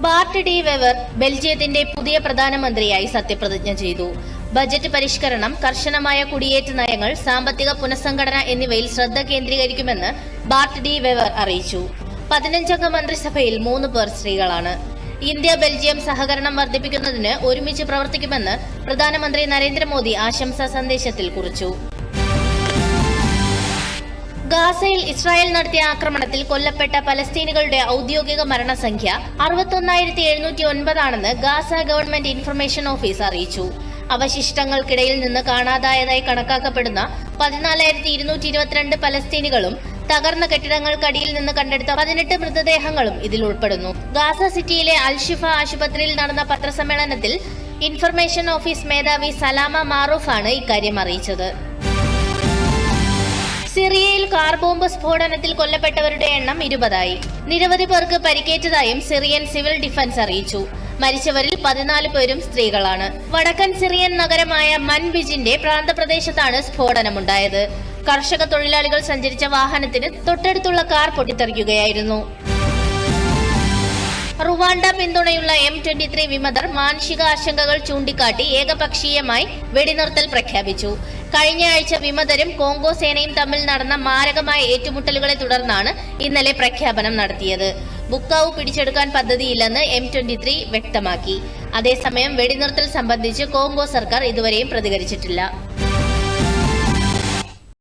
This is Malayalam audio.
ബാർട്ട് ഡി വെവർ ബെൽജിയത്തിന്റെ പുതിയ പ്രധാനമന്ത്രിയായി സത്യപ്രതിജ്ഞ ചെയ്തു. ബജറ്റ് പരിഷ്കരണം, കർശനമായ കുടിയേറ്റ നയങ്ങൾ, സാമ്പത്തിക പുനഃസംഘടന എന്നിവയിൽ ശ്രദ്ധ കേന്ദ്രീകരിക്കുമെന്ന് ബാർട്ട് ഡി വെവർ അറിയിച്ചു. 15-അംഗ മന്ത്രിസഭയിൽ 3 പേർ സ്ത്രീകളാണ്. ഇന്ത്യ ബെൽജിയം സഹകരണം വർദ്ധിപ്പിക്കുന്നതിന് ഒരുമിച്ച് പ്രവർത്തിക്കുമെന്ന് പ്രധാനമന്ത്രി നരേന്ദ്രമോദി ആശംസാ സന്ദേശത്തിൽ കുറിച്ചു. ഗാസയിൽ ഇസ്രായേൽ നടത്തിയ ആക്രമണത്തിൽ കൊല്ലപ്പെട്ട പലസ്തീനികളുടെ ഔദ്യോഗിക മരണസംഖ്യ 61,709 ആണെന്ന് ഗാസ ഗവൺമെന്റ് ഇൻഫർമേഷൻ ഓഫീസ് അറിയിച്ചു. അവശിഷ്ടങ്ങൾക്കിടയിൽ നിന്ന് കാണാതായതായി കണക്കാക്കപ്പെടുന്ന 14,222 പലസ്തീനികളും തകർന്ന കെട്ടിടങ്ങൾക്കടിയിൽ നിന്ന് കണ്ടെടുത്ത 18 മൃതദേഹങ്ങളും ഇതിൽ ഉൾപ്പെടുന്നു. ഗാസ സിറ്റിയിലെ അൽ-ഷിഫ ആശുപത്രിയിൽ നടന്ന പത്രസമ്മേളനത്തിൽ ഇൻഫർമേഷൻ ഓഫീസ് മേധാവി സലാമ മാറൂഫാണ് ഇക്കാര്യം അറിയിച്ചത്. സിറിയയിൽ കാർ ബോംബ് സ്ഫോടനത്തിൽ കൊല്ലപ്പെട്ടവരുടെ എണ്ണം 20ആയി. നിരവധി പേർക്ക് പരിക്കേറ്റതായും സിറിയൻ സിവിൽ ഡിഫൻസ് അറിയിച്ചു. മരിച്ചവരിൽ 14 പേരും സ്ത്രീകളാണ്. വടക്കൻ സിറിയൻ നഗരമായ മൻബിജിന്റെ പ്രാന്തപ്രദേശത്താണ് സ്ഫോടനമുണ്ടായത്. കർഷക തൊഴിലാളികൾ സഞ്ചരിച്ച വാഹനത്തിന് തൊട്ടടുത്തുള്ള കാർ പൊട്ടിത്തെറിക്കുകയായിരുന്നു. റുവാണ്ട പിന്തുണയുള്ള M23 വിമതർ മാനുഷിക ആശങ്കകൾ ചൂണ്ടിക്കാട്ടി ഏകപക്ഷീയമായി വെടിനിർത്തൽ പ്രഖ്യാപിച്ചു. കഴിഞ്ഞ ആഴ്ച വിമതരും കോങ്കോ സേനയും തമ്മിൽ നടന്ന മാരകമായ ഏറ്റുമുട്ടലുകളെ തുടർന്നാണ് ഇന്നലെ പ്രഖ്യാപനം നടത്തിയത്. ബുക്കാവു പിടിച്ചെടുക്കാൻ പദ്ധതിയില്ലെന്ന് M23 വ്യക്തമാക്കി. അതേസമയം വെടിനിർത്തൽ സംബന്ധിച്ച് കോങ്കോ സർക്കാർ ഇതുവരെയും പ്രതികരിച്ചിട്ടില്ല.